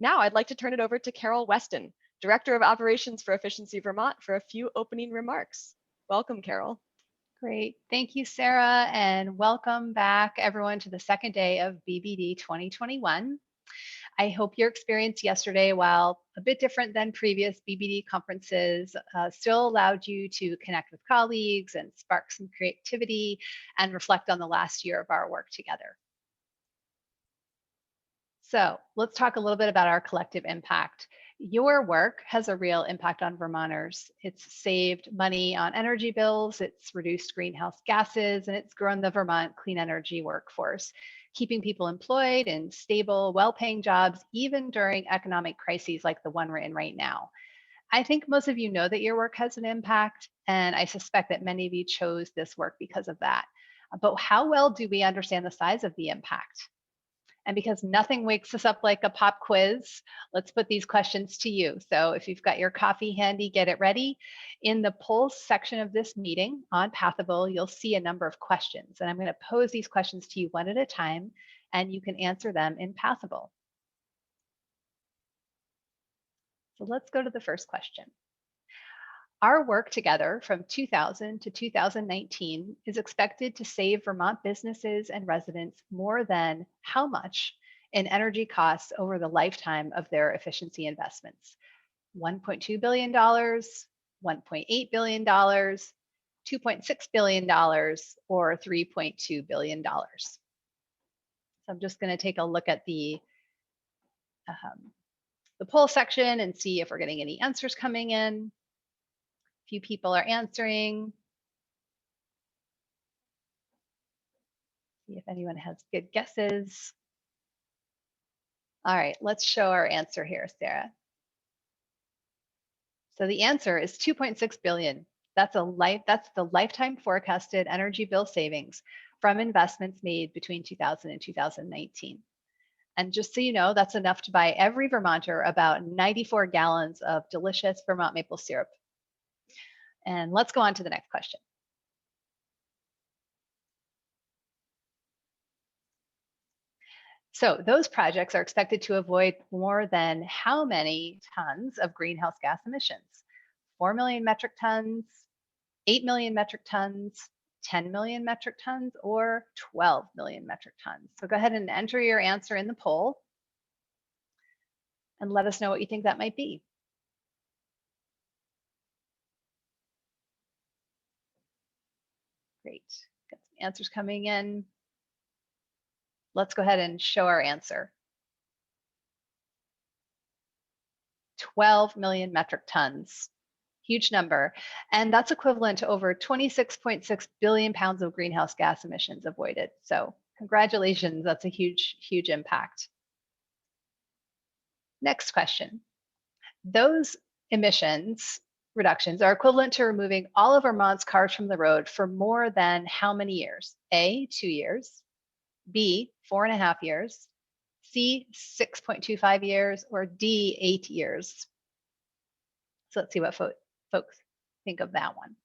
Now I'd like to turn it over to Carol Weston, Director of Operations for Efficiency Vermont, for a few opening remarks. Welcome, Carol. Great. Thank you, Sarah, and welcome back, everyone, to the second day of BBD 2021. I hope your experience yesterday, while a bit different than previous BBD conferences, still allowed you to connect with colleagues and spark some creativity and reflect on the last year of our work together. So let's talk a little bit about our collective impact. Your work has a real impact on Vermonters. It's saved money on energy bills, it's reduced greenhouse gases, and it's grown the Vermont clean energy workforce, keeping people employed in stable, well-paying jobs, even during economic crises like the one we're in right now. I think most of you know that your work has an impact, and I suspect that many of you chose this work because of that. But how well do we understand the size of the impact? And because nothing wakes us up like a pop quiz, let's put these questions to you. So if you've got your coffee handy, get it ready. In the polls section of this meeting on Pathable, you'll see a number of questions. And I'm going to pose these questions to you one at a time, and you can answer them in Pathable. So let's go to the first question. Our work together from 2000 to 2019 is expected to save Vermont businesses and residents more than how much in energy costs over the lifetime of their efficiency investments? $1.2 billion, $1.8 billion, $2.6 billion, or $3.2 billion. So I'm just going to take a look at the poll section and see if we're getting any answers coming in. Few people are answering. See if anyone has good guesses. All right, let's show our answer here, Sarah. So the answer is 2.6 billion. That's the lifetime forecasted energy bill savings from investments made between 2000 and 2019. And just so you know, that's enough to buy every Vermonter about 94 gallons of delicious Vermont maple syrup. And let's go on to the next question. So those projects are expected to avoid more than how many tons of greenhouse gas emissions? 4 million metric tons, 8 million metric tons, 10 million metric tons, or 12 million metric tons? So go ahead and enter your answer in the poll and let us know what you think that might be. Great, got some answers coming in. Let's go ahead and show our answer. 12 million metric tons, huge number. And that's equivalent to over 26.6 billion pounds of greenhouse gas emissions avoided. So congratulations, that's a huge, huge impact. Next question. Those emissions reductions are equivalent to removing all of Vermont's cars from the road for more than how many years? A, 2 years, B, 4.5 years, C, 6.25 years, or D, 8 years. So let's see what folks think of that one.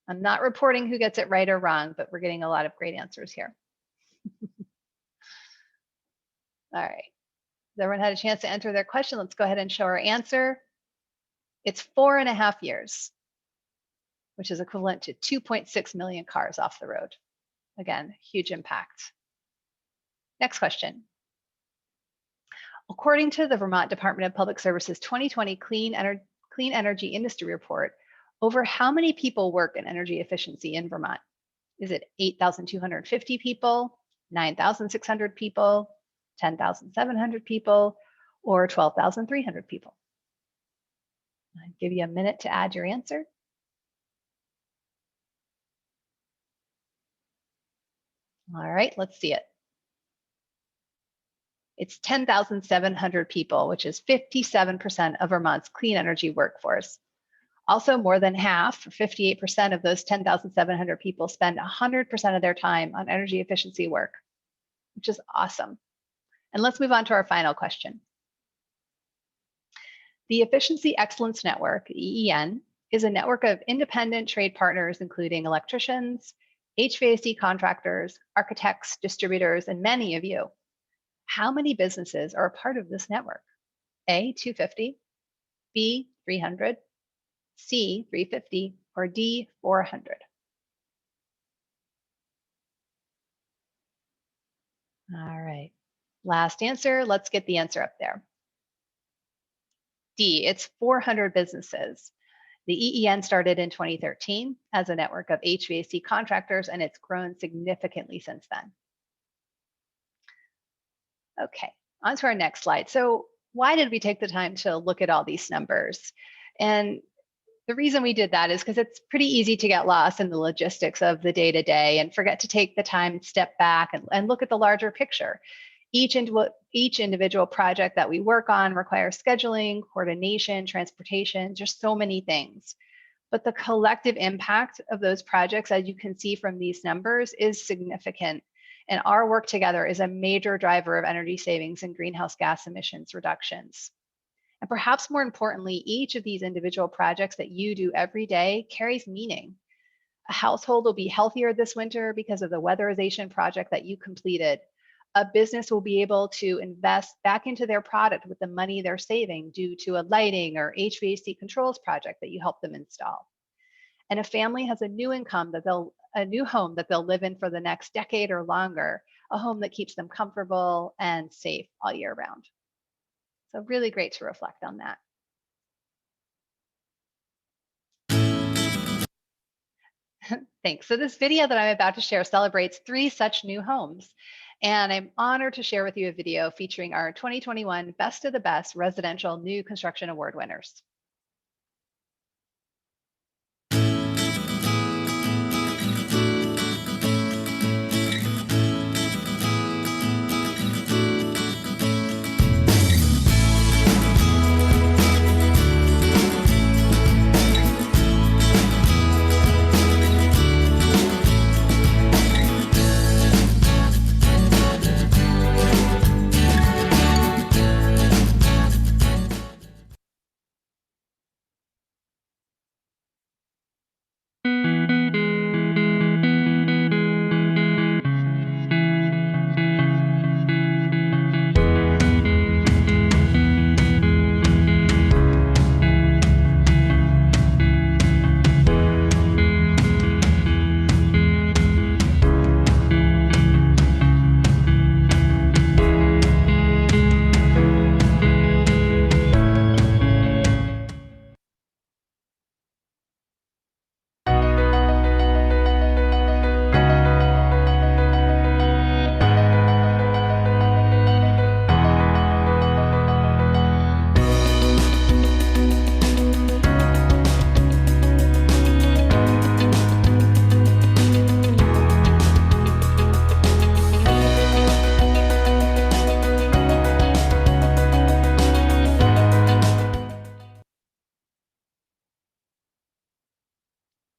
I'm not reporting who gets it right or wrong, but we're getting a lot of great answers here. All right. Everyone had a chance to enter their question. Let's go ahead and show our answer. It's 4.5 years, which is equivalent to 2.6 million cars off the road. Again, huge impact. Next question. According to the Vermont Department of Public Services 2020 Clean Energy Industry Report, over how many people work in energy efficiency in Vermont? Is it 8,250 people, 9,600 people, 10,700 people, or 12,300 people? I'll give you a minute to add your answer. All right, let's see it. It's 10,700 people, which is 57% of Vermont's clean energy workforce. Also, more than half, 58% of those 10,700 people spend 100% of their time on energy efficiency work, which is awesome. And let's move on to our final question. The Efficiency Excellence Network, EEN, is a network of independent trade partners, including electricians, HVAC contractors, architects, distributors, and many of you. How many businesses are a part of this network? A, 250, B, 300, C, 350, or D, 400? All right, last answer. Let's get the answer up there. D, it's 400 businesses. The EEN started in 2013 as a network of HVAC contractors, and it's grown significantly since then. Okay, on to our next slide. So why did we take the time to look at all these numbers? And the reason we did that is because it's pretty easy to get lost in the logistics of the day-to-day and forget to take the time and step back and look at the larger picture. Each individual project that we work on requires scheduling, coordination, transportation, just so many things. But the collective impact of those projects, as you can see from these numbers, is significant. And our work together is a major driver of energy savings and greenhouse gas emissions reductions. And perhaps more importantly, each of these individual projects that you do every day carries meaning. A household will be healthier this winter because of the weatherization project that you completed. A business will be able to invest back into their product with the money they're saving due to a lighting or HVAC controls project that you help them install. And a family has a new income a new home that they'll live in for the next decade or longer, a home that keeps them comfortable and safe all year round. So really great to reflect on that. Thanks. So this video that I'm about to share celebrates 3 such new homes. And I'm honored to share with you a video featuring our 2021 Best of the Best Residential New Construction Award winners.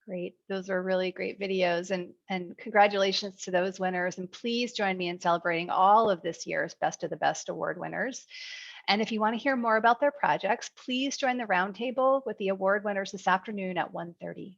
Great. Those are really great videos, and congratulations to those winners. And please join me in celebrating all of this year's Best of the Best award winners. And if you want to hear more about their projects, please join the roundtable with the award winners this afternoon at 1:30.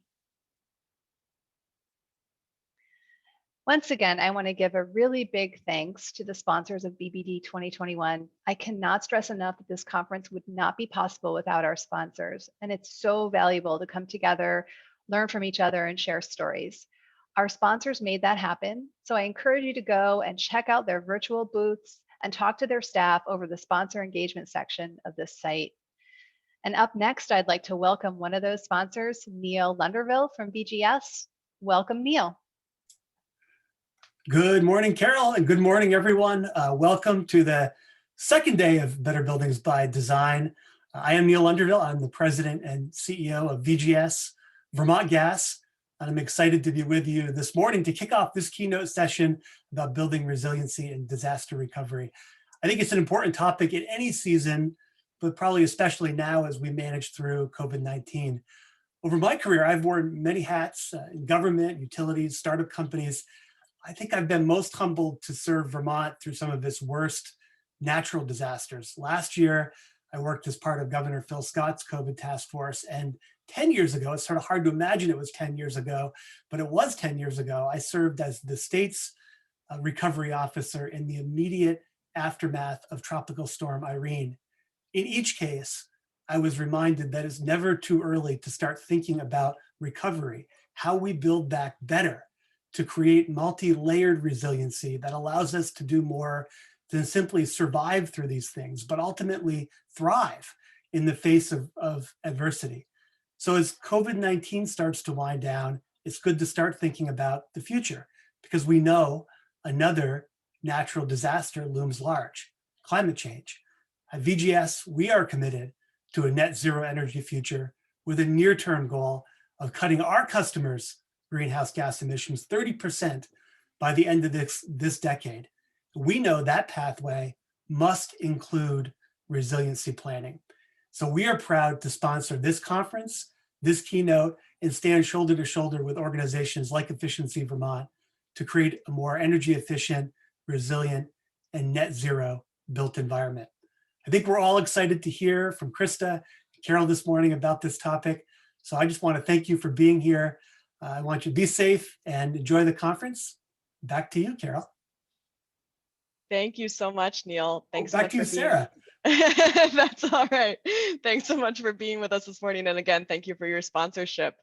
Once again, I want to give a really big thanks to the sponsors of BBD 2021. I cannot stress enough that this conference would not be possible without our sponsors, and it's so valuable to come together, learn from each other, and share stories. Our sponsors made that happen, so I encourage you to go and check out their virtual booths and talk to their staff over the sponsor engagement section of this site. And up next, I'd like to welcome one of those sponsors, Neil Lunderville from BGS. Welcome, Neil. Good morning, Carol, and good morning, everyone. Welcome to the second day of Better Buildings by Design. I am Neil Underville. I'm the president and CEO of VGS, Vermont Gas, and I'm excited to be with you this morning to kick off this keynote session about building resiliency and disaster recovery. I think it's an important topic in any season, but probably especially now as we manage through COVID-19. Over my career, I've worn many hats in government, utilities, startup companies. I think I've been most humbled to serve Vermont through some of its worst natural disasters. Last year, I worked as part of Governor Phil Scott's COVID task force. And 10 years ago, it's sort of hard to imagine it was 10 years ago, but it was 10 years ago, I served as the state's recovery officer in the immediate aftermath of Tropical Storm Irene. In each case, I was reminded that it's never too early to start thinking about recovery, how we build back better to create multi-layered resiliency that allows us to do more than simply survive through these things, but ultimately thrive in the face of adversity. So as COVID-19 starts to wind down, it's good to start thinking about the future, because we know another natural disaster looms large: climate change. At VGS, we are committed to a net zero energy future with a near-term goal of cutting our customers' greenhouse gas emissions 30% by the end of this decade. We know that pathway must include resiliency planning. So we are proud to sponsor this conference, this keynote, and stand shoulder to shoulder with organizations like Efficiency Vermont to create a more energy efficient, resilient, and net zero built environment. I think we're all excited to hear from Krista and Carol this morning about this topic. So I just want to thank you for being here. I want you to be safe and enjoy the conference. Back to you, Carol. Thank you so much, Neil. Thanks so back much to you, for being Sarah. That's all right. Thanks so much for being with us this morning. And again, thank you for your sponsorship.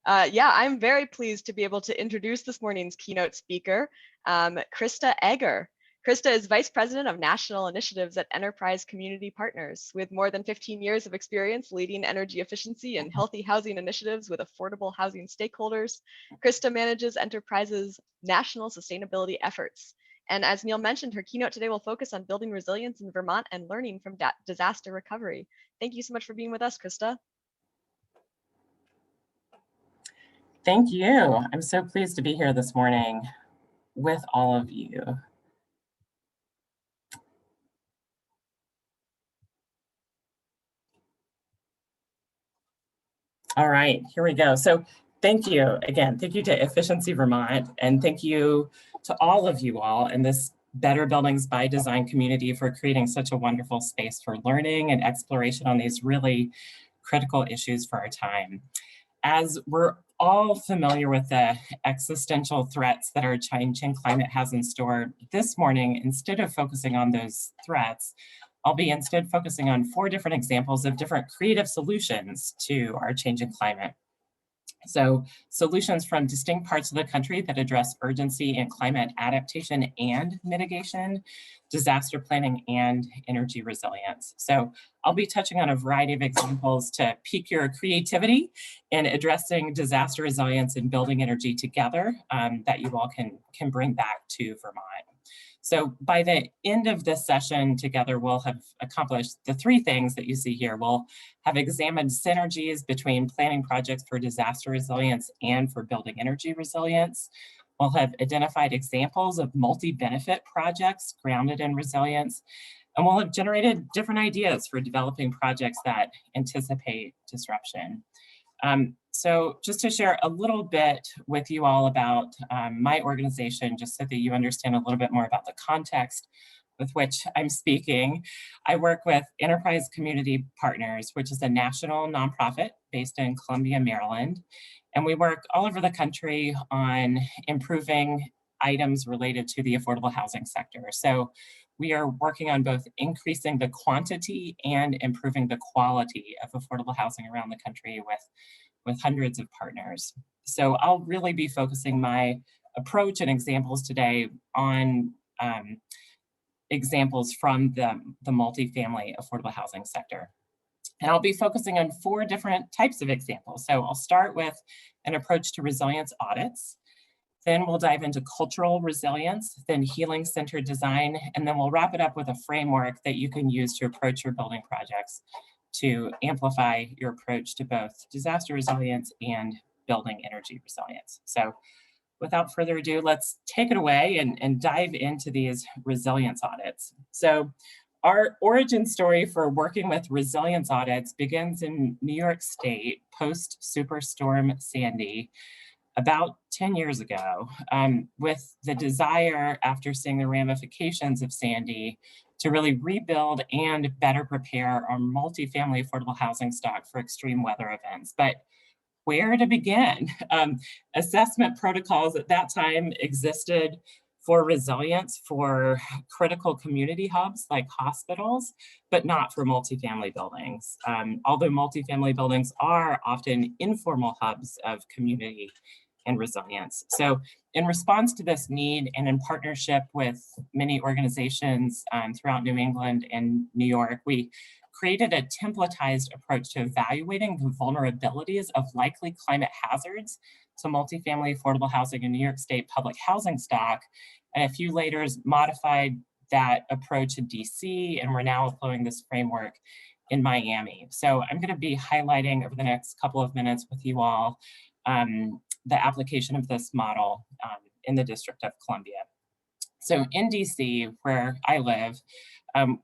Yeah, I'm very pleased to be able to introduce this morning's keynote speaker, Krista Egger. Krista is Vice President of National Initiatives at Enterprise Community Partners. With more than 15 years of experience leading energy efficiency and healthy housing initiatives with affordable housing stakeholders, Krista manages Enterprise's national sustainability efforts. And as Neil mentioned, her keynote today will focus on building resilience in Vermont and learning from disaster recovery. Thank you so much for being with us, Krista. Thank you. I'm so pleased to be here this morning with all of you. All right, here we go. So thank you again. Thank you to Efficiency Vermont, and thank you to all of you all in this Better Buildings by Design community for creating such a wonderful space for learning and exploration on these really critical issues for our time. As we're all familiar with the existential threats that our changing climate has in store, this morning, instead of focusing on those threats, I'll be instead focusing on 4 different examples of different creative solutions to our changing climate. So solutions from distinct parts of the country that address urgency in climate adaptation and mitigation, disaster planning, and energy resilience. So I'll be touching on a variety of examples to pique your creativity in addressing disaster resilience and building energy together that you all can bring back to Vermont. So by the end of this session together, we'll have accomplished the 3 things that you see here. We'll have examined synergies between planning projects for disaster resilience and for building energy resilience. We'll have identified examples of multi-benefit projects grounded in resilience, and we'll have generated different ideas for developing projects that anticipate disruption. So just to share a little bit with you all about my organization, just so that you understand a little bit more about the context with which I'm speaking. I work with Enterprise Community Partners, which is a national nonprofit based in Columbia, Maryland. And we work all over the country on improving items related to the affordable housing sector. So we are working on both increasing the quantity and improving the quality of affordable housing around the country with hundreds of partners. So I'll really be focusing my approach and examples today on examples from the multifamily affordable housing sector. And I'll be focusing on 4 different types of examples. So I'll start with an approach to resilience audits. Then we'll dive into cultural resilience, then healing-centered design, and then we'll wrap it up with a framework that you can use to approach your building projects to amplify your approach to both disaster resilience and building energy resilience. So without further ado, let's take it away and dive into these resilience audits. So our origin story for working with resilience audits begins in New York State post Superstorm Sandy about 10 years ago, with the desire, after seeing the ramifications of Sandy, to really rebuild and better prepare our multifamily affordable housing stock for extreme weather events. But where to begin? Assessment protocols at that time existed for resilience for critical community hubs like hospitals, but not for multifamily buildings. Although multifamily buildings are often informal hubs of community and resilience. So in response to this need and in partnership with many organizations throughout New England and New York, we created a templatized approach to evaluating the vulnerabilities of likely climate hazards to multifamily affordable housing in New York State public housing stock. And a few later modified that approach in DC, and we're now employing this framework in Miami. So I'm going to be highlighting over the next couple of minutes with you all the application of this model in the District of Columbia. So in DC, where I live,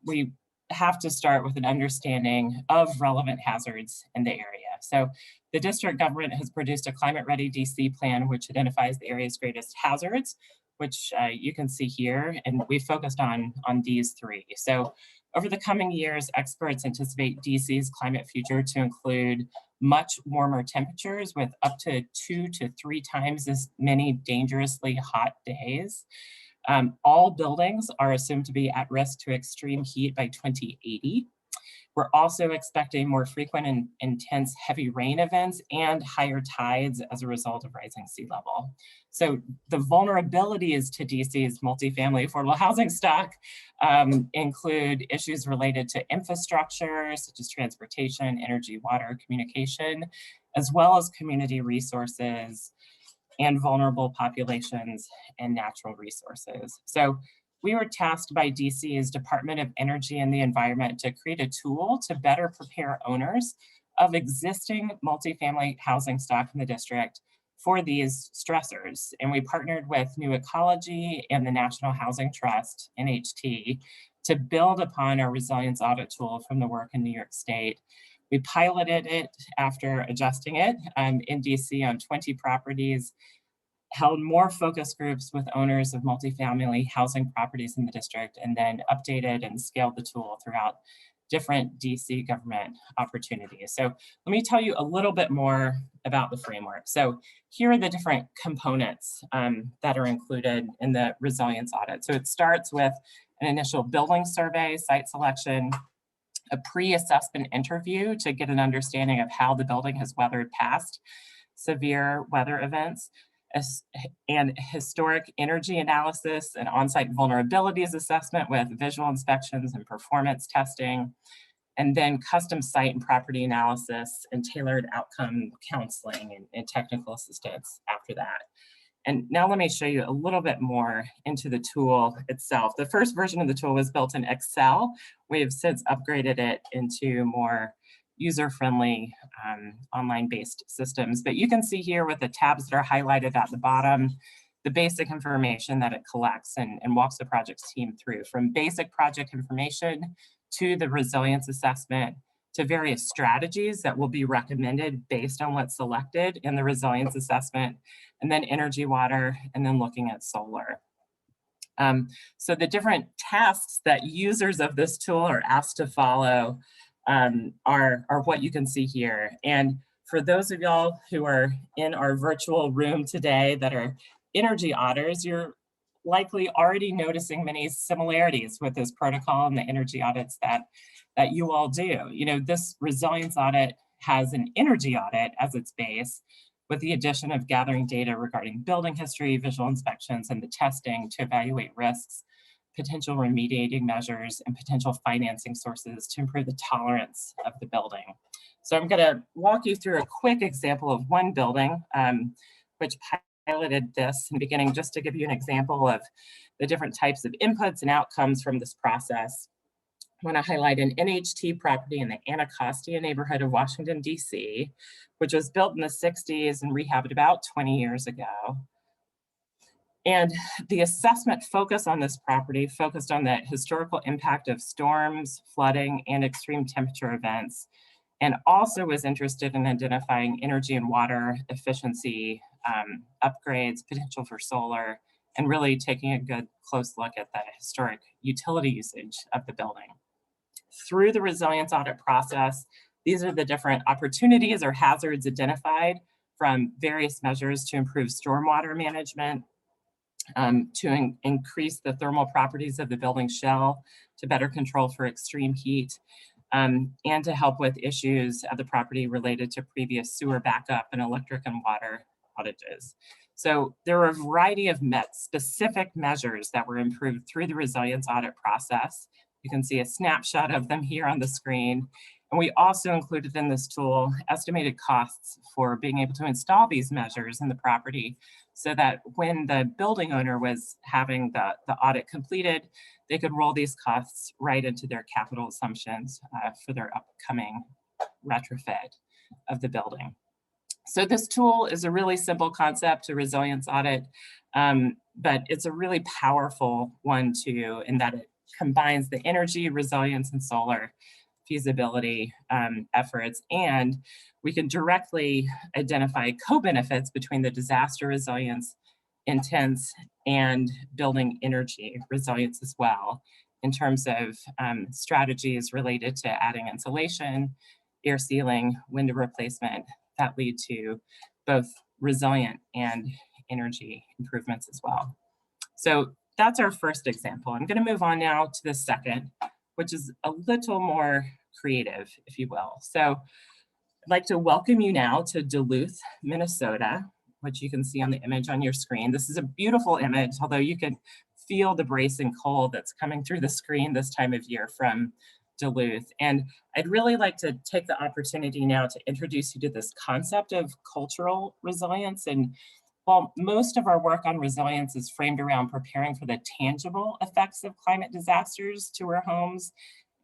we have to start with an understanding of relevant hazards in the area. So the district government has produced a climate-ready DC plan, which identifies the area's greatest hazards, which you can see here, and we focused on these three. So over the coming years, experts anticipate DC's climate future to include much warmer temperatures with up to 2 to 3 times as many dangerously hot days. All buildings are assumed to be at risk to extreme heat by 2080. We're also expecting more frequent and intense heavy rain events and higher tides as a result of rising sea level. So the vulnerabilities to DC's multifamily affordable housing stock include issues related to infrastructure, such as transportation, energy, water, communication, as well as community resources and vulnerable populations and natural resources. So we were tasked by DC's Department of Energy and the Environment to create a tool to better prepare owners of existing multifamily housing stock in the district for these stressors. And we partnered with New Ecology and the National Housing Trust, NHT, to build upon our resilience audit tool from the work in New York State. We piloted it after adjusting it in DC on 20 properties, held more focus groups with owners of multifamily housing properties in the district, and then updated and scaled the tool throughout different DC government opportunities. So let me tell you a little bit more about the framework. So here are the different components that are included in the resilience audit. So it starts with an initial building survey, site selection, a pre-assessment interview to get an understanding of how the building has weathered past severe weather events, and historic energy analysis and on-site vulnerabilities assessment with visual inspections and performance testing, and then custom site and property analysis and tailored outcome counseling and technical assistance after that. And now let me show you a little bit more into the tool itself. The first version of the tool was built in Excel. We have since upgraded it into more user-friendly online-based systems. But you can see here with the tabs that are highlighted at the bottom, the basic information that it collects and walks the project's team through, from basic project information to the resilience assessment to various strategies that will be recommended based on what's selected in the resilience assessment, and then energy, water, and then looking at solar. So the different tasks that users of this tool are asked to follow are what you can see here. And for those of y'all who are in our virtual room today that are energy auditors, you're likely already noticing many similarities with this protocol and the energy audits that you all do. You know, this resilience audit has an energy audit as its base, with the addition of gathering data regarding building history, visual inspections, and the testing to evaluate risks, potential remediating measures, and potential financing sources to improve the tolerance of the building. So I'm gonna walk you through a quick example of one building, which piloted this in the beginning, just to give you an example of the different types of inputs and outcomes from this process. I want to highlight an NHT property in the Anacostia neighborhood of Washington, DC, which was built in the 60s and rehabbed about 20 years ago. And the assessment focus on this property focused on the historical impact of storms, flooding, and extreme temperature events, and also was interested in identifying energy and water efficiency upgrades, potential for solar, and really taking a good close look at the historic utility usage of the building. Through the resilience audit process, these are the different opportunities or hazards identified from various measures to improve stormwater management, to increase the thermal properties of the building shell, to better control for extreme heat, and to help with issues of the property related to previous sewer backup and electric and water outages. So there were a variety of specific measures that were improved through the resilience audit process. You can see a snapshot of them here on the screen. And we also included in this tool estimated costs for being able to install these measures in the property, so that when the building owner was having the audit completed, they could roll these costs right into their capital assumptions for their upcoming retrofit of the building. So this tool is a really simple concept, a resilience audit, but it's a really powerful one too, in that it combines the energy, resilience, and solar feasibility efforts, and we can directly identify co-benefits between the disaster resilience intents and building energy resilience as well, in terms of strategies related to adding insulation, air sealing, window replacement that lead to both resilient and energy improvements as well. So that's our first example. I'm going to move on now to the second, which is a little more creative, if you will. So I'd like to welcome you now to Duluth, Minnesota, which you can see on the image on your screen. This is a beautiful image, although you can feel the bracing cold that's coming through the screen this time of year from Duluth. And I'd really like to take the opportunity now to introduce you to this concept of cultural resilience. And while most of our work on resilience is framed around preparing for the tangible effects of climate disasters to our homes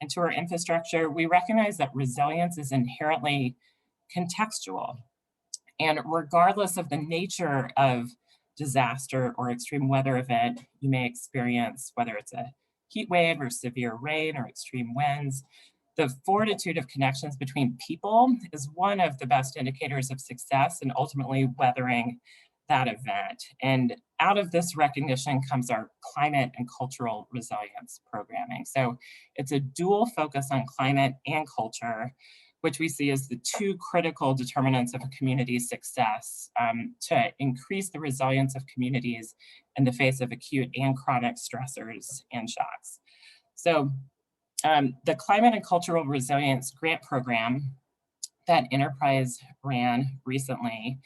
and to our infrastructure, we recognize that resilience is inherently contextual. And regardless of the nature of disaster or extreme weather event you may experience, whether it's a heat wave or severe rain or extreme winds, the fortitude of connections between people is one of the best indicators of success in ultimately weathering that event. And out of this recognition comes our climate and cultural resilience programming. So it's a dual focus on climate and culture, which we see as the two critical determinants of a community's success to increase the resilience of communities in the face of acute and chronic stressors and shocks. So the Climate and Cultural Resilience Grant Program that Enterprise ran recently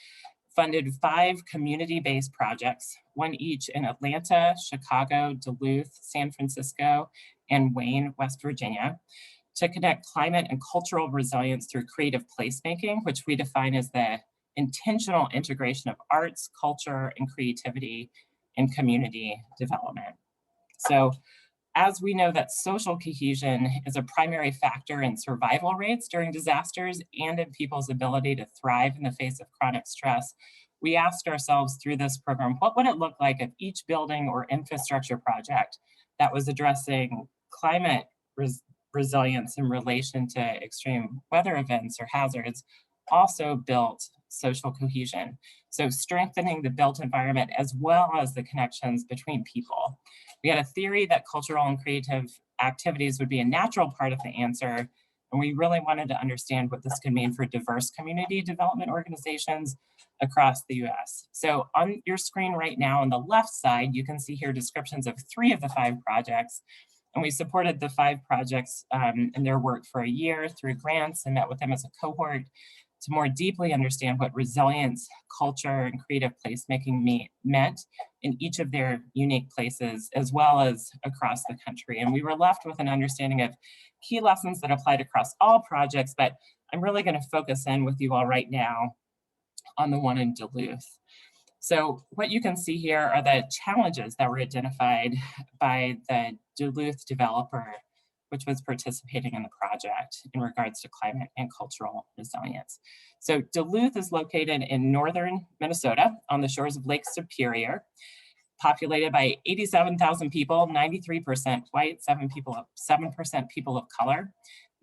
funded 5 community-based projects, one each in Atlanta, Chicago, Duluth, San Francisco, and Wayne, West Virginia, to connect climate and cultural resilience through creative placemaking, which we define as the intentional integration of arts, culture, and creativity in community development. So as we know that social cohesion is a primary factor in survival rates during disasters and in people's ability to thrive in the face of chronic stress, we asked ourselves through this program, what would it look like if each building or infrastructure project that was addressing climate resilience in relation to extreme weather events or hazards also built social cohesion? So strengthening the built environment as well as the connections between people. We had a theory that cultural and creative activities would be a natural part of the answer, and we really wanted to understand what this could mean for diverse community development organizations across the US. So on your screen right now on the left side, you can see here descriptions of 3 of the 5 projects. And we supported the 5 projects in their work for a year through grants and met with them as a cohort to more deeply understand what resilience, culture, and creative placemaking meant in each of their unique places, as well as across the country. And we were left with an understanding of key lessons that applied across all projects, but I'm really going to focus in with you all right now on the one in Duluth. So what you can see here are the challenges that were identified by the Duluth developer, which was participating in the project in regards to climate and cultural resilience. So Duluth is located in northern Minnesota on the shores of Lake Superior, populated by 87,000 people, 93% white, 7% people of color.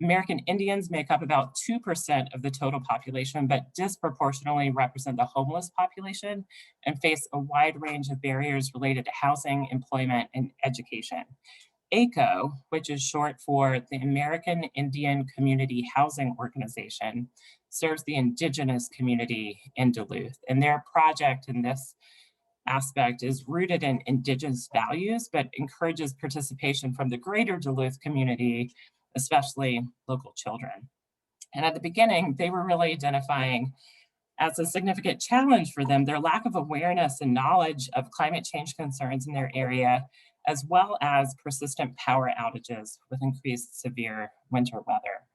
American Indians make up about 2% of the total population, but disproportionately represent the homeless population and face a wide range of barriers related to housing, employment, and education. ACO, which is short for the American Indian Community Housing Organization, serves the indigenous community in Duluth. And their project in this aspect is rooted in Indigenous values, but encourages participation from the greater Duluth community, especially local children. And at the beginning, they were really identifying as a significant challenge for them their lack of awareness and knowledge of climate change concerns in their area, as well as persistent power outages with increased severe winter weather.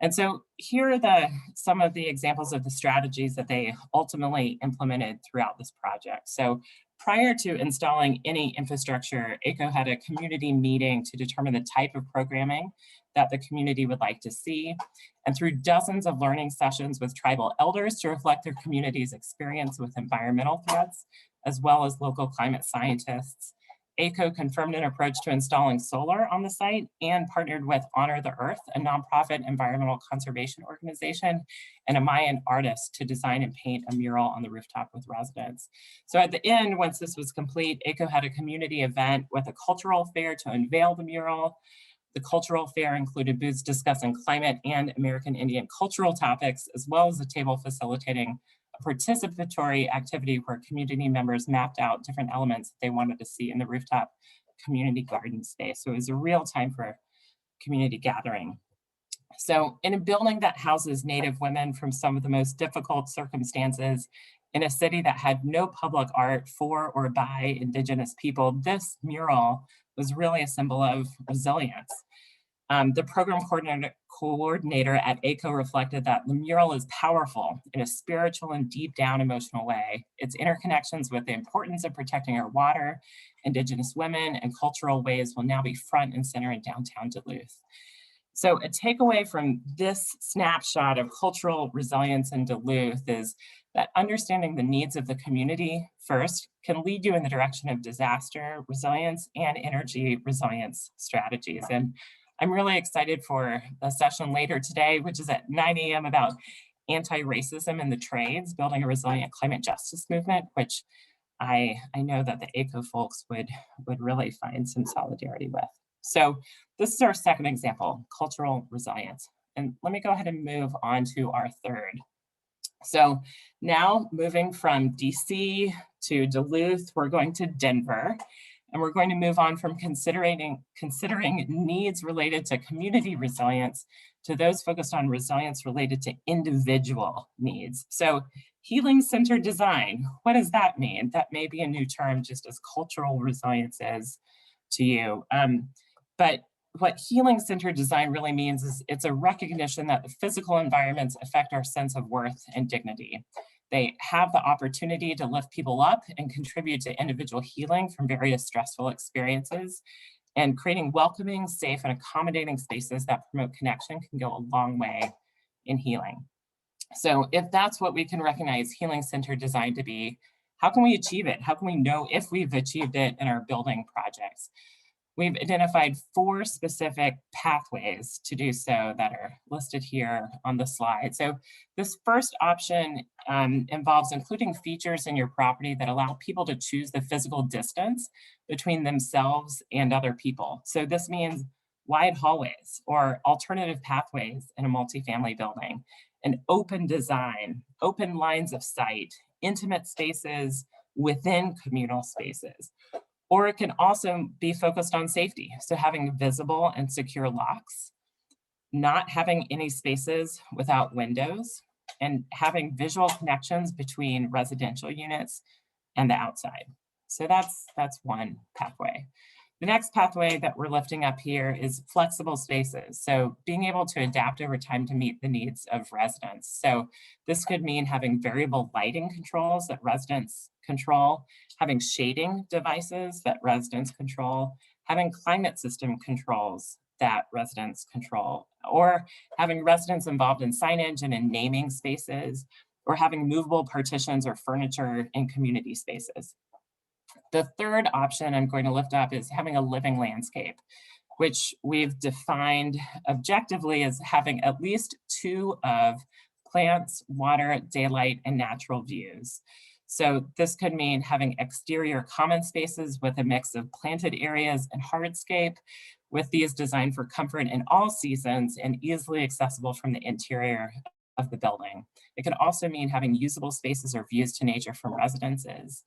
And so here are some of the examples of the strategies that they ultimately implemented throughout this project. So prior to installing any infrastructure, ACO had a community meeting to determine the type of programming that the community would like to see. And through dozens of learning sessions with tribal elders to reflect their community's experience with environmental threats, as well as local climate scientists, ACO confirmed an approach to installing solar on the site and partnered with Honor the Earth, a nonprofit environmental conservation organization, and a Mayan artist to design and paint a mural on the rooftop with residents. So at the end, once this was complete, ACO had a community event with a cultural fair to unveil the mural. The cultural fair included booths discussing climate and American Indian cultural topics, as well as a table facilitating a participatory activity where community members mapped out different elements that they wanted to see in the rooftop community garden space. So it was a real time for community gathering. So in a building that houses Native women from some of the most difficult circumstances in a city that had no public art for or by Indigenous people, this mural was really a symbol of resilience. The program coordinator at ACO reflected that the mural is powerful in a spiritual and deep down emotional way. Its interconnections with the importance of protecting our water, Indigenous women, and cultural ways will now be front and center in downtown Duluth. So a takeaway from this snapshot of cultural resilience in Duluth is that understanding the needs of the community first can lead you in the direction of disaster resilience and energy resilience strategies. And I'm really excited for the session later today, which is at 9 a.m. about anti-racism in the trades, building a resilient climate justice movement, which I know that the ACO folks would really find some solidarity with. So this is our second example, cultural resilience. And let me go ahead and move on to our third. So now moving from DC to Duluth, we're going to Denver. And we're going to move on from considering needs related to community resilience to those focused on resilience related to individual needs. So healing-centered design, what does that mean? That may be a new term, just as cultural resilience is to you. But what healing-centered design really means is it's a recognition that the physical environments affect our sense of worth and dignity. They have the opportunity to lift people up and contribute to individual healing from various stressful experiences. And creating welcoming, safe, and accommodating spaces that promote connection can go a long way in healing. So if that's what we can recognize healing-centered design to be, how can we achieve it? How can we know if we've achieved it in our building projects? We've identified 4 specific pathways to do so that are listed here on the slide. So this first option involves including features in your property that allow people to choose the physical distance between themselves and other people. So this means wide hallways or alternative pathways in a multifamily building, an open design, open lines of sight, intimate spaces within communal spaces. Or it can also be focused on safety. So having visible and secure locks, not having any spaces without windows, and having visual connections between residential units and the outside. So that's one pathway. The next pathway that we're lifting up here is flexible spaces. So being able to adapt over time to meet the needs of residents. So this could mean having variable lighting controls that residents control, having shading devices that residents control, having climate system controls that residents control, or having residents involved in signage and in naming spaces, or having movable partitions or furniture in community spaces. The third option I'm going to lift up is having a living landscape, which we've defined objectively as having at least 2 of plants, water, daylight, and natural views. So this could mean having exterior common spaces with a mix of planted areas and hardscape, with these designed for comfort in all seasons and easily accessible from the interior of the building. It can also mean having usable spaces or views to nature from residences.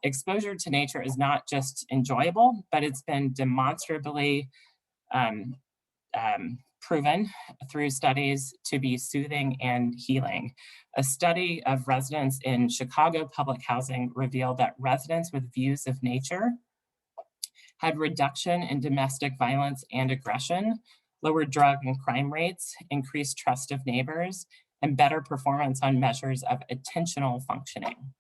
Exposure to nature is not just enjoyable, but it's been demonstrably um, proven through studies to be soothing and healing. A study of residents in Chicago public housing revealed that residents with views of nature had reduction in domestic violence and aggression, lower drug and crime rates, increased trust of neighbors, and better performance on measures of attentional functioning.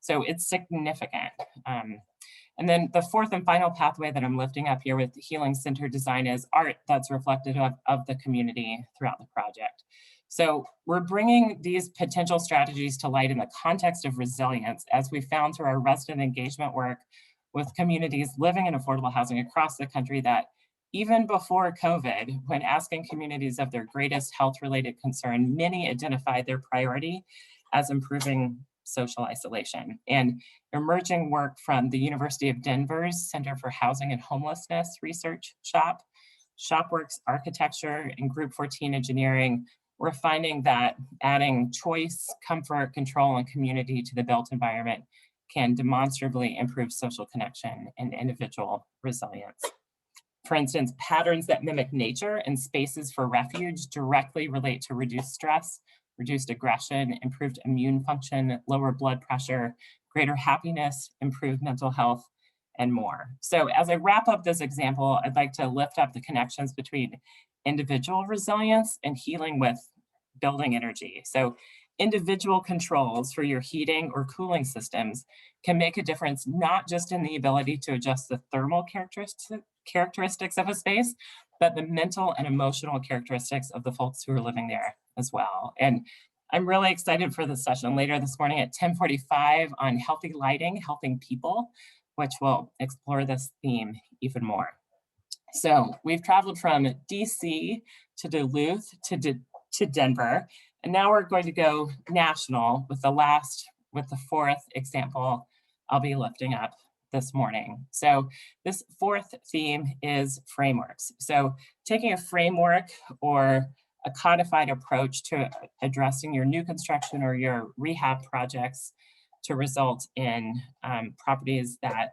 So it's significant. And then the fourth and final pathway that I'm lifting up here with healing-centered design is art that's reflective of the community throughout the project. So we're bringing these potential strategies to light in the context of resilience, as we found through our resident engagement work with communities living in affordable housing across the country, that even before COVID, when asking communities of their greatest health-related concern, many identified their priority as improving social isolation. And emerging work from the University of Denver's Center for Housing and Homelessness Research Shopworks Architecture, and Group 14 Engineering, we're finding that adding choice, comfort, control, and community to the built environment can demonstrably improve social connection and individual resilience. For instance, patterns that mimic nature and spaces for refuge directly relate to reduced stress, reduced aggression, improved immune function, lower blood pressure, greater happiness, improved mental health, and more. So as I wrap up this example, I'd like to lift up the connections between individual resilience and healing with building energy. So individual controls for your heating or cooling systems can make a difference, not just in the ability to adjust the thermal characteristics of a space, but the mental and emotional characteristics of the folks who are living there as well. And I'm really excited for this session later this morning at 10:45 on healthy lighting, helping people, which will explore this theme even more. So we've traveled from DC to Duluth to Denver, and now we're going to go national with the fourth example I'll be lifting up this morning. So this fourth theme is frameworks. So taking a framework or a codified approach to addressing your new construction or your rehab projects to result in properties that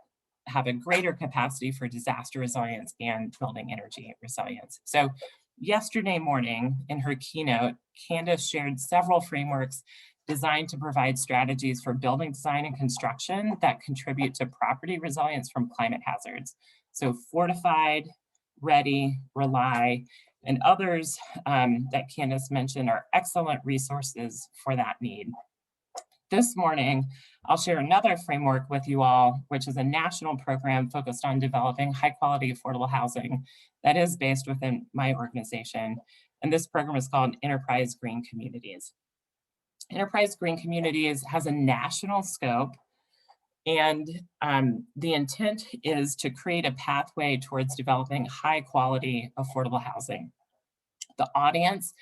have a greater capacity for disaster resilience and building energy resilience. So yesterday morning in her keynote, Candace shared several frameworks designed to provide strategies for building design and construction that contribute to property resilience from climate hazards. So fortified, ready, rely, and others that Candace mentioned are excellent resources for that need. This morning, I'll share another framework with you all, which is a national program focused on developing high quality affordable housing that is based within my organization. And this program is called Enterprise Green Communities. Enterprise Green Communities has a national scope, and the intent is to create a pathway towards developing high quality affordable housing. The audience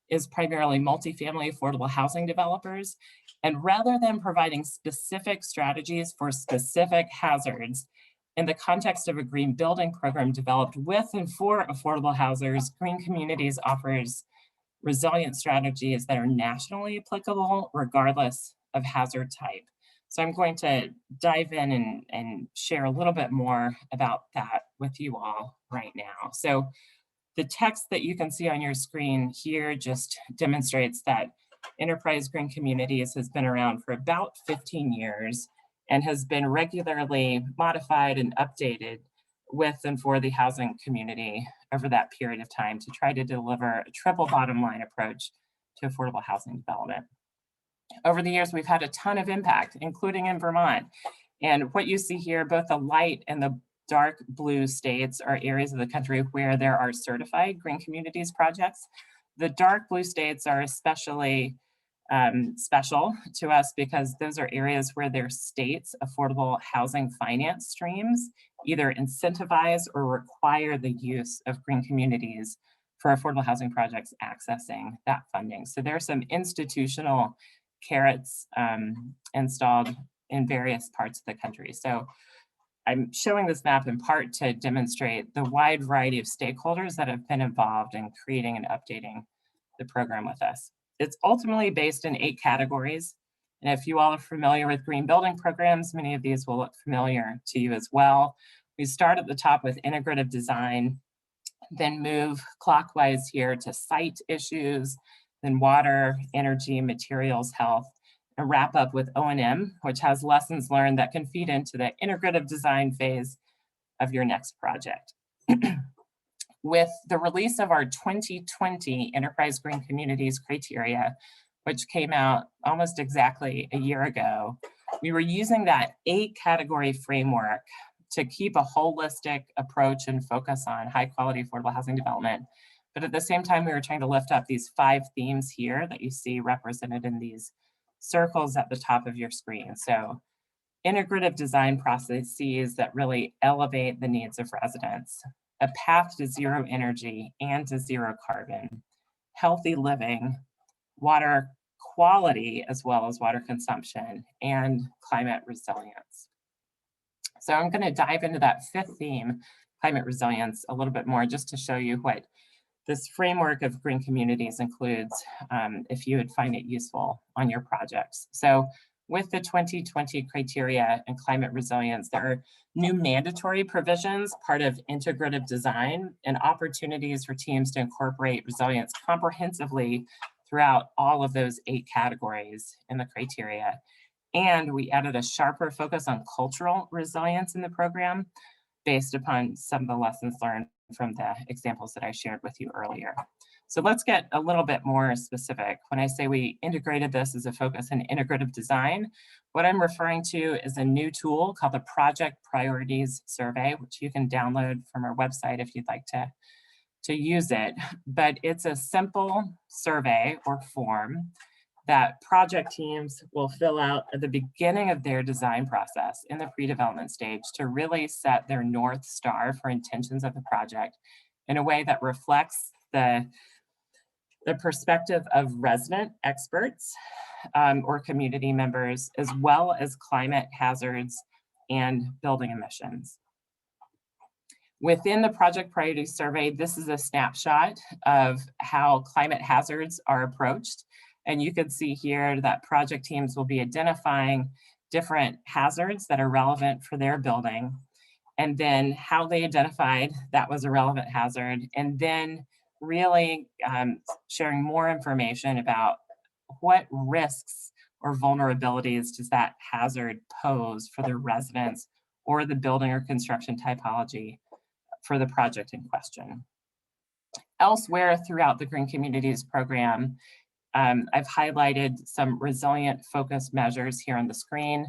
is primarily multifamily affordable housing developers. And rather than providing specific strategies for specific hazards, in the context of a green building program developed with and for affordable housers, Green Communities offers resilient strategies that are nationally applicable regardless of hazard type. So I'm going to dive in and share a little bit more about that with you all right now. So the text that you can see on your screen here just demonstrates that Enterprise Green Communities has been around for about 15 years and has been regularly modified and updated with and for the housing community over that period of time to try to deliver a triple bottom line approach to affordable housing development. Over the years, we've had a ton of impact, including in Vermont. And what you see here, both the light and the dark blue states are areas of the country where there are certified Green Communities projects. The dark blue states are especially special to us because those are areas where their state's affordable housing finance streams either incentivize or require the use of Green Communities for affordable housing projects accessing that funding. So there are some institutional carrots installed in various parts of the country. So I'm showing this map in part to demonstrate the wide variety of stakeholders that have been involved in creating and updating the program with us. It's ultimately based in 8 categories. And if you all are familiar with green building programs, many of these will look familiar to you as well. We start at the top with integrative design, then move clockwise here to site issues, then water, energy, materials, health, and wrap up with O&M, which has lessons learned that can feed into the integrative design phase of your next project. With the release of our 2020 Enterprise Green Communities criteria, which came out almost exactly a year ago, we were using that 8-category framework to keep a holistic approach and focus on high quality affordable housing development. But at the same time, we were trying to lift up these 5 themes here that you see represented in these circles at the top of your screen. So integrative design processes that really elevate the needs of residents, a path to zero energy and to zero carbon, healthy living, water quality as well as water consumption, and climate resilience. So I'm going to dive into that 5th theme, climate resilience, a little bit more just to show you what this framework of green communities includes, if you would find it useful on your projects. So with the 2020 criteria and climate resilience, there are new mandatory provisions, part of integrative design, and opportunities for teams to incorporate resilience comprehensively throughout all of those 8 categories in the criteria. And we added a sharper focus on cultural resilience in the program based upon some of the lessons learned from the examples that I shared with you earlier. So let's get a little bit more specific. When I say we integrated this as a focus in integrative design, what I'm referring to is a new tool called the Project Priorities Survey, which you can download from our website if you'd like to use it. But it's a simple survey or form that project teams will fill out at the beginning of their design process in the pre-development stage to really set their North Star for intentions of the project in a way that reflects the perspective of resident experts or community members, as well as climate hazards and building emissions. Within the Project Priorities Survey, this is a snapshot of how climate hazards are approached. And you can see here that project teams will be identifying different hazards that are relevant for their building, and then how they identified that was a relevant hazard, and then really sharing more information about what risks or vulnerabilities does that hazard pose for the residents or the building or construction typology for the project in question. Elsewhere throughout the Green Communities program, I've highlighted some resilient focus measures here on the screen.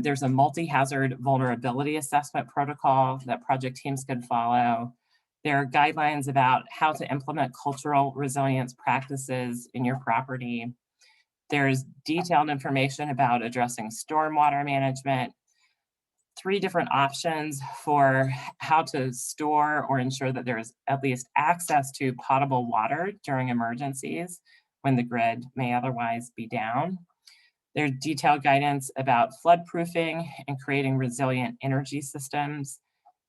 There's a multi-hazard vulnerability assessment protocol that project teams can follow. There are guidelines about how to implement cultural resilience practices in your property. There's detailed information about addressing stormwater management, 3 different options for how to store or ensure that there is at least access to potable water during emergencies when the grid may otherwise be down. There's detailed guidance about flood-proofing and creating resilient energy systems.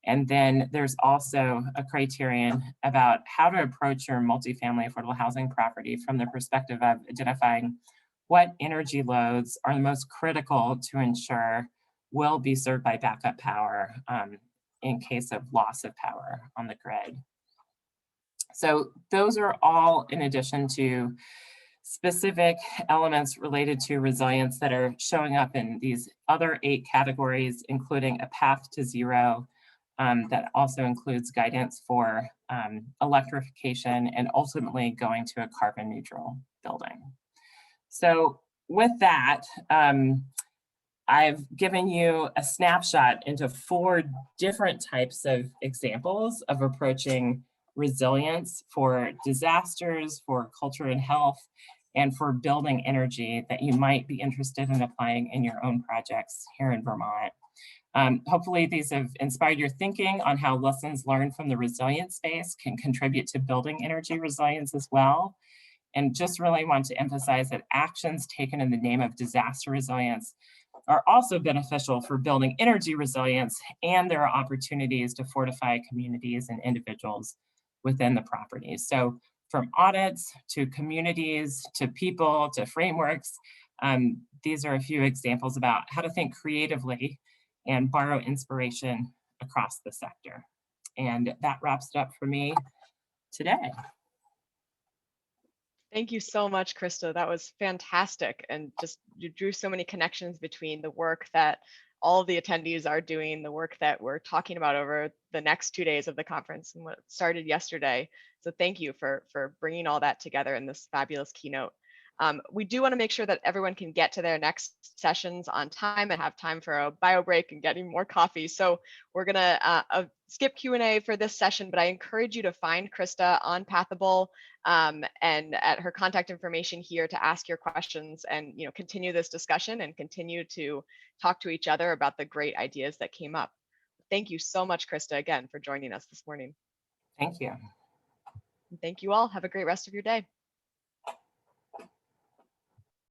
And then there's also a criterion about how to approach your multifamily affordable housing property from the perspective of identifying what energy loads are the most critical to ensure will be served by backup power in case of loss of power on the grid. So those are all in addition to specific elements related to resilience that are showing up in these other 8 categories, including a path to zero that also includes guidance for electrification and ultimately going to a carbon neutral building. So with that, I've given you a snapshot into 4 different types of examples of approaching resilience for disasters, for culture and health, and for building energy that you might be interested in applying in your own projects here in Vermont. Hopefully these have inspired your thinking on how lessons learned from the resilience space can contribute to building energy resilience as well. And just really want to emphasize that actions taken in the name of disaster resilience are also beneficial for building energy resilience, and there are opportunities to fortify communities and individuals within the properties. So from audits to communities to people to frameworks, These are a few examples about how to think creatively and borrow inspiration across the sector. And that wraps it up for me today. Thank you so much, Krista. That was fantastic. And just you drew so many connections between the work that all of the attendees are doing, the work that we're talking about over the next 2 days of the conference and what started yesterday. So thank you for bringing all that together in this fabulous keynote. We do want to make sure that everyone can get to their next sessions on time and have time for a bio break and getting more coffee. So we're going to skip Q&A for this session, but I encourage you to find Krista on Pathable and at her contact information here to ask your questions and continue this discussion and continue to talk to each other about the great ideas that came up. Thank you so much, Krista, again, for joining us this morning. Thank you. Thank you all. Have a great rest of your day.